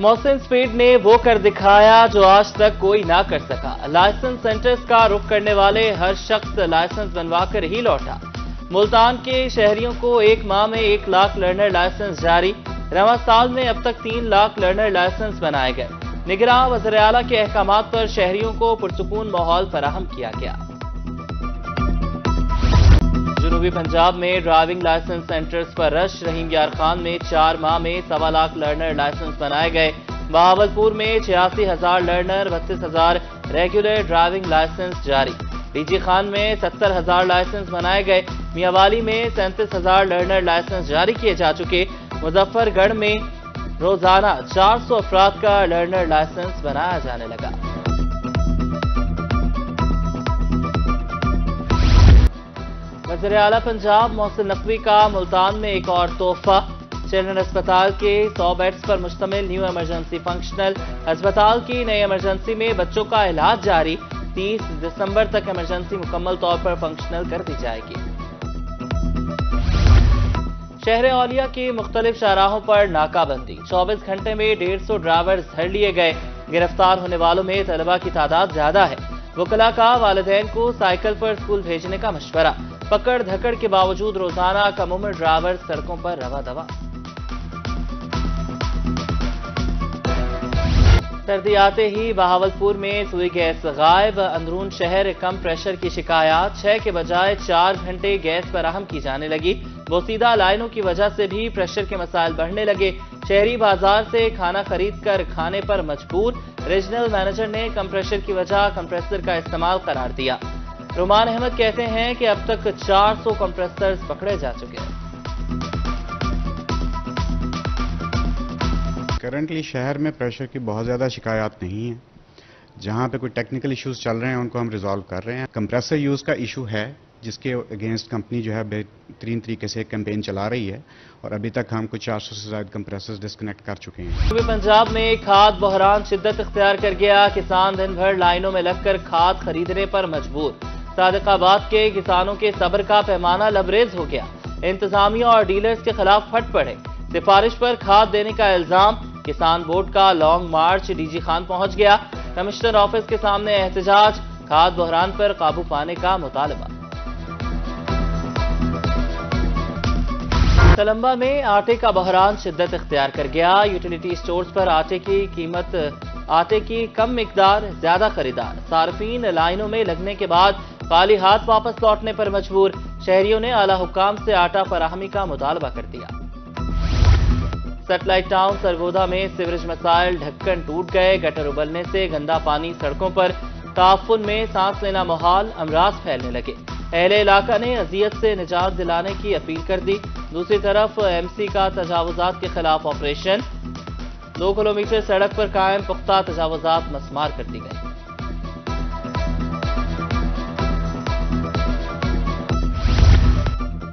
Mohsin speed ने वो कर दिखाया जो आज तक कोई ना कर सका। लाइसेंस सेंटर्स का रुख करने वाले हर शख्स लाइसेंस बनवाकर ही लौटा। मुल्तान के शहरियों को एक माह में 1 लाख लर्नर लाइसेंस जारी। रवा साल में अब तक 3 लाख लर्नर लाइसेंस बनाए गए। निगरान वज़ीर आला के अहकामात पर शहरियों को पुरसुकून माहौल फराहम किया गया। जनूबी पंजाब में ड्राइविंग लाइसेंस सेंटर्स पर रश। रहीम यार खान में 4 माह में 1.25 लाख लर्नर लाइसेंस बनाए गए। बहावलपुर में 86,000 लर्नर, 32,000 रेगुलर ड्राइविंग लाइसेंस जारी। डीजी खान में 70,000 लाइसेंस बनाए गए। मियांवाली में 37,000 लर्नर लाइसेंस जारी किए जा चुके। मुजफ्फरगढ़ में रोजाना 400 अफराद का लर्नर लाइसेंस बनाया जाने लगा। वज़ीर आला पंजाब मोहसिन नकवी का मुल्तान में एक और तोहफा। चिल्ड्रन अस्पताल के 100 बेड्स पर मुश्तमिल न्यू इमरजेंसी फंक्शनल। अस्पताल की नई इमरजेंसी में बच्चों का इलाज जारी। 30 दिसंबर तक इमरजेंसी मुकम्मल तौर पर फंक्शनल कर दी जाएगी। शहर औलिया की मुख्तलिफ शाहराहों पर नाकाबंदी। 24 घंटे में 150 ड्राइवर्स धर लिए गए। गिरफ्तार होने वालों में तलबा की तादाद ज्यादा है। वकला का वालिदैन को साइकिल पर स्कूल भेजने का मशवरा। पकड़ धकड़ के बावजूद रोजाना कम उम्र ड्राइवर सड़कों पर रवा दवा। सर्दी आते ही बहावलपुर में सुई गैस गायब। अंदरून शहर कम प्रेशर की शिकायत। 6 के बजाय 4 घंटे गैस फराहम की जाने लगी। बोसीदा लाइनों की वजह से भी प्रेशर के मसाइल बढ़ने लगे। शहरी बाजार से खाना खरीद कर खाने पर मजबूर। रीजनल मैनेजर ने कंप्रेशर की वजह कंप्रेसर का इस्तेमाल करार दिया। रुमान अहमद कहते हैं कि अब तक 400 कंप्रेसर्स पकड़े जा चुके हैं। करंटली शहर में प्रेशर की बहुत ज़्यादा शिकायत नहीं है। जहाँ पे कोई टेक्निकल इश्यूज चल रहे हैं उनको हम रिजॉल्व कर रहे हैं। कंप्रेसर यूज़ का इशू है जिसके अगेंस्ट कंपनी जो है बेहतरीन तरीके से कैंपेन चला रही है और अभी तक हम कुछ 400 से ज़्यादा कंप्रेसर्स डिस्कनेक्ट कर चुके हैं। पूर्वी पंजाब में खाद बहरान शिद्दत इख्तियार कर गया। किसान दिन भर लाइनों में लगकर खाद खरीदने पर मजबूर। सादिकाबाद के किसानों के सब्र का पैमाना लबरेज हो गया। इंतजामिया और डीलर्स के खिलाफ फट पड़े। सिफारिश पर खाद देने का इल्जाम। किसान बोर्ड का लॉन्ग मार्च डीजी खान पहुंच गया। कमिश्नर ऑफिस के सामने एहतजाज। खाद बहरान पर काबू पाने का मुतालबा। तलंबा में आटे का बहरान शिद्दत इख्तियार कर गया। यूटिलिटी स्टोर्स पर आटे की कम मिकदार, ज्यादा खरीदार। सार्फिन लाइनों में लगने के बाद खाली हाथ वापस लौटने पर मजबूर। शहरियों ने आला हुक्काम से आटा फराहमी का मुतालबा कर दिया। सैटेलाइट टाउन सरगोधा में सीवरेज मसाइल। ढक्कन टूट गए। गटर उबलने से गंदा पानी सड़कों पर। ताफुन में सांस लेना मुहाल। अमराज फैलने लगे। अहले इलाका ने अजियत से निजात दिलाने की अपील कर दी। दूसरी तरफ एमसी का तजावुजात के खिलाफ ऑपरेशन। 2 किलोमीटर सड़क पर कायम पुख्ता तजावुजात मस्मार कर दी गई।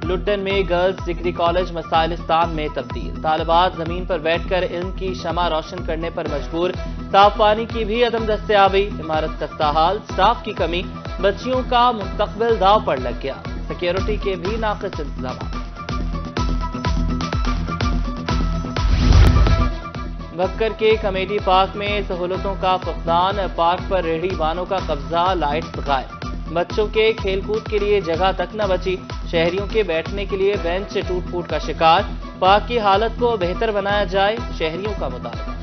लुड्डन में गर्ल्स डिग्री कॉलेज मसाइलिस्तान में तब्दील। तालिबात जमीन पर बैठकर इल्म की शमा रोशन करने पर मजबूर। साफ पानी की भी अदम दस्तयाबी। इमारत खस्ता हाल। स्टाफ की कमी। बच्चियों का मुस्तकबिल दाव पर लग गया। सिक्योरिटी के भी नाक़िस इंतजाम। भक्कर के कमेटी पार्क में सहूलतों का फुकदान। पार्क पर रेहड़ी वानों का कब्जा। लाइट्स गायब। बच्चों के खेलकूद के लिए जगह तक न बची। शहरियों के बैठने के लिए बेंच टूट फूट का शिकार। पार्क की हालत को बेहतर बनाया जाए, शहरियों का मुतालबा।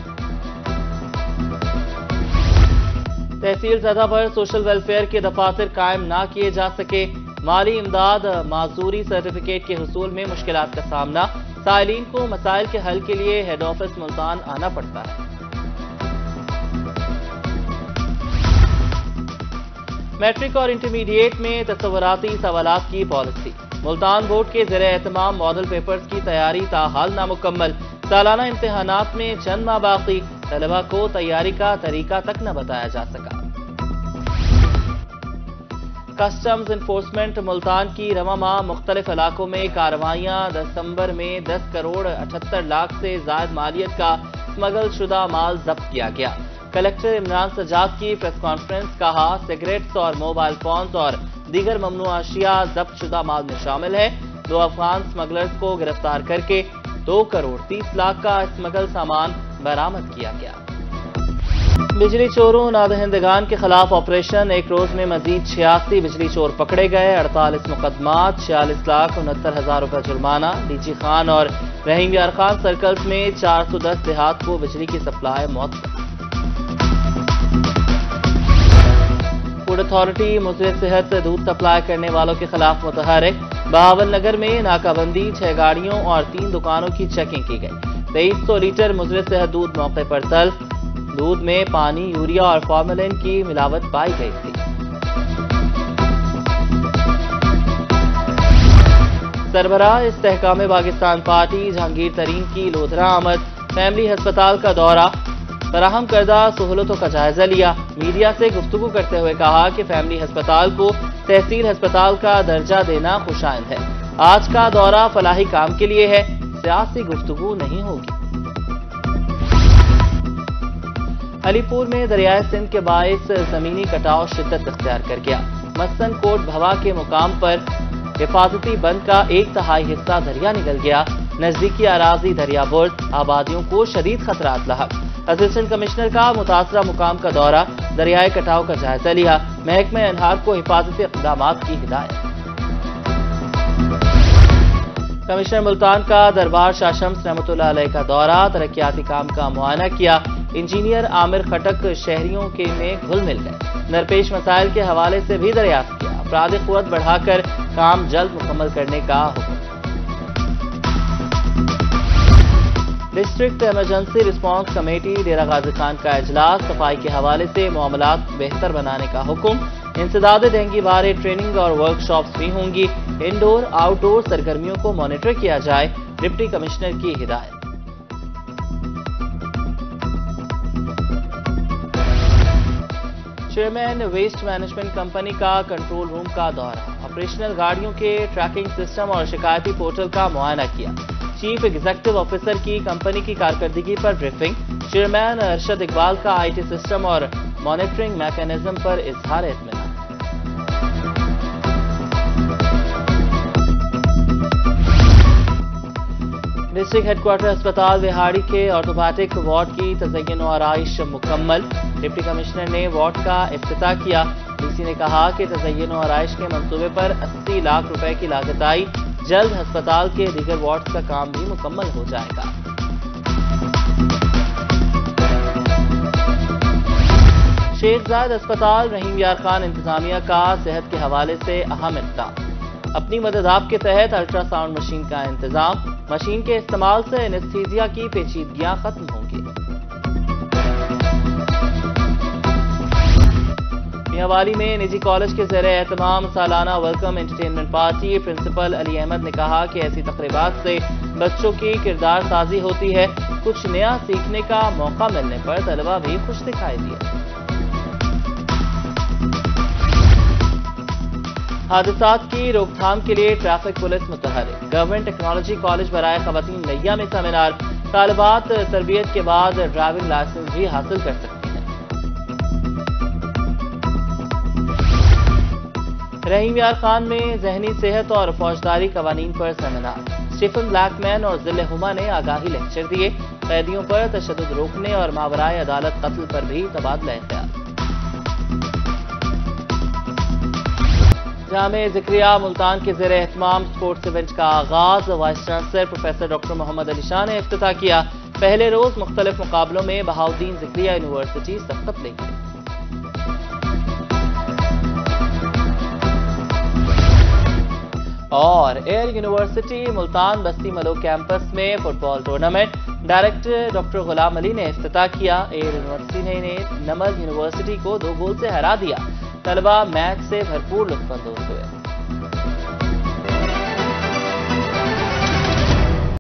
तहसील सतह पर सोशल वेलफेयर के दफातर कायम ना किए जा सके। माली इमदाद माजूरी सर्टिफिकेट के हुसूल में मुश्किलात का सामना। साइलिन को मसाइल के हल के लिए हेड ऑफिस मुल्तान आना पड़ता है। मैट्रिक और इंटरमीडिएट में तसव्वुराती सवालात की पॉलिसी। मुल्तान बोर्ड के ज़ेरे एहतमाम मॉडल पेपर्स की तैयारी ताहाल नामुकम्मल। सालाना इम्तिहानात में चंद माह बाकी। तलबा को तैयारी का तरीका तक न बताया जा सका। कस्टम्स इन्फोर्समेंट मुल्तान की रवा माह मुख्तलिफ इलाकों में कार्रवाइयां। दिसंबर में 10 करोड़ 78 लाख से ज्यादा मालियत का स्मगल शुदा माल जब्त किया गया। कलेक्टर इमरान सजाद की प्रेस कॉन्फ्रेंस। कहा सिगरेट्स और मोबाइल फोन्स और दीगर ममनू अशिया जब्त शुदा माल में शामिल है। 2 अफगान स्मगलर्स को गिरफ्तार करके 2 करोड़ 30 लाख का स्मगल सामान बरामद किया गया। बिजली चोरों नादहिंदगान के खिलाफ ऑपरेशन, एक रोज में मजीद 86 बिजली चोर पकड़े गए, 48 मुकदमात, 46,69,000 रुपए जुर्माना। डीजी खान और रहीम यार खान सर्कल्स में 410 देहात को बिजली की सप्लाई मौत। फूड अथॉरिटी मुजरिम सेहत से दूध सप्लाई करने वालों के खिलाफ मुतहरिक। बहावल नगर में नाकाबंदी, 6 गाड़ियों और 3 दुकानों की चेकिंग की गई। 2300 लीटर मुजरिम सेहत दूध मौके पर तल्फ। दूध में पानी, यूरिया और फॉर्मेलिन की मिलावट पाई गई थी। सरबराह इस्तेहकाम पाकिस्तान पार्टी जहांगीर तरीन की लोधरा आमद, फैमिली अस्पताल का दौरा, फराहम करदा सहूलतों का जायजा लिया। मीडिया से गुफ्तगू करते हुए कहा कि फैमिली अस्पताल को तहसील अस्पताल का दर्जा देना खुशाइंद है। आज का दौरा फलाही काम के लिए है, सियासी गुफ्तगू नहीं होगी। अलीपुर में दरियाए सिंध के बायस जमीनी कटाव शिद्दत इख्तियार कर गया। मसन कोट भवा के मुकाम पर हिफाजती बंद का 1/3 हिस्सा दरिया निकल गया। नजदीकी अराजी दरिया बुर्द, आबादियों को शदीद खतरात लाहक। असिस्टेंट कमिश्नर का मुतासरा मुकाम का दौरा, दरियाए कटाव का जायजा लिया। महकमे अनहार को हिफाजती इक़दामात की हिदायत। कमिश्नर मुल्तान का दरबार शाह शम्स रहमतुल्लाह अलैह का दौरा, तरक्याती काम का मुआयना किया। इंजीनियर आमिर खटक शहरियों के में घुल मिल गए। दरपेश मसाइल के हवाले से भी दरियाफ्त किया। अपराधी कुव्वत बढ़ाकर काम जल्द मुकम्मल करने का हुक्म। डिस्ट्रिक्ट इमरजेंसी रिस्पांस कमेटी डेरा गाजी खान का इजलास, सफाई के हवाले से मामलात बेहतर बनाने का हुक्म। इंसदाद डेंगू बारे ट्रेनिंग और वर्कशॉप्स भी होंगी। इंडोर आउटडोर सरगर्मियों को मॉनिटर किया जाए, डिप्टी कमिश्नर की हिदायत। चेयरमैन वेस्ट मैनेजमेंट कंपनी का कंट्रोल रूम का दौरा, ऑपरेशनल गाड़ियों के ट्रैकिंग सिस्टम और शिकायती पोर्टल का मुआयना किया। चीफ एग्जीक्यूटिव ऑफिसर की कंपनी की कारकर्दगी पर ब्रीफिंग। चेयरमैन अरशद इकबाल का आईटी सिस्टम और मॉनिटरिंग मैकेनिज्म पर इजहार इत्मीनान। डिस्ट्रिक्ट हेडक्वार्टर अस्पताल विहाड़ी के ऑर्थोपैथिक वार्ड की तज़य्युन और आराइश मुकम्मल। डिप्टी कमिश्नर ने वार्ड का इफ्तिताह किया। डीसी ने कहा कि तज़य्युन और आराइश के मंसूबे पर 80 लाख रुपए की लागत आई। जल्द अस्पताल के दीगर वार्ड्स का काम भी मुकम्मल हो जाएगा। शेख जायद अस्पताल रहीम यार खान इंतजामिया का सेहत के हवाले से अहम इक़दाम। अपनी मदद आप के तहत अल्ट्रासाउंड मशीन का इंतजाम। मशीन के इस्तेमाल से एनेस्थीसिया की पेचीदगियां खत्म होंगी। मियांवाली में निजी कॉलेज के ज़ेरे एहतमाम सालाना welcome entertainment party. Principal Ali Ahmad ने कहा कि ऐसी तकरीबात से बच्चों की किरदार साजी होती है। कुछ नया सीखने का मौका मिलने पर तलबा भी खुश दिखाई दिए। हादसात की रोकथाम के लिए ट्रैफिक पुलिस मुतहरिक। गवर्नमेंट टेक्नोलॉजी कॉलेज बराए खवातीन नैया में सेमिनार। तालिबात तरबियत के बाद ड्राइविंग लाइसेंस भी हासिल कर सकती हैं। रहीम यार खान में जहनी सेहत और फौजदारी कवानीन पर सेमिनार। स्टीफन ब्लैकमैन और जिले हुमा ने आगाही लेक्चर दिए। कैदियों पर तशद्दुद रोकने और मावराए अदालत कत्ल पर भी तबादला ख्याल। जामे ज़िक्रिया मुल्तान के ज़ेरे एहतमाम स्पोर्ट्स इवेंट का आगाज। Vice chancellor professor doctor Mohammad Ali Shah ने इफ्तिताह किया। पहले रोज मुख्तलिफ मुकाबलों में बहाउद्दीन ज़िक्रिया यूनिवर्सिटी सबकत ले गई। और एयर यूनिवर्सिटी मुल्तान बस्ती मलो कैंपस में football tournament. Director doctor Ghulam Ali ने इफ्तिताह किया। एयर यूनिवर्सिटी ने नमल यूनिवर्सिटी को 2 गोल से हरा दिया। तलबा मैच से भरपूर लुत्फ अंदोज हुए।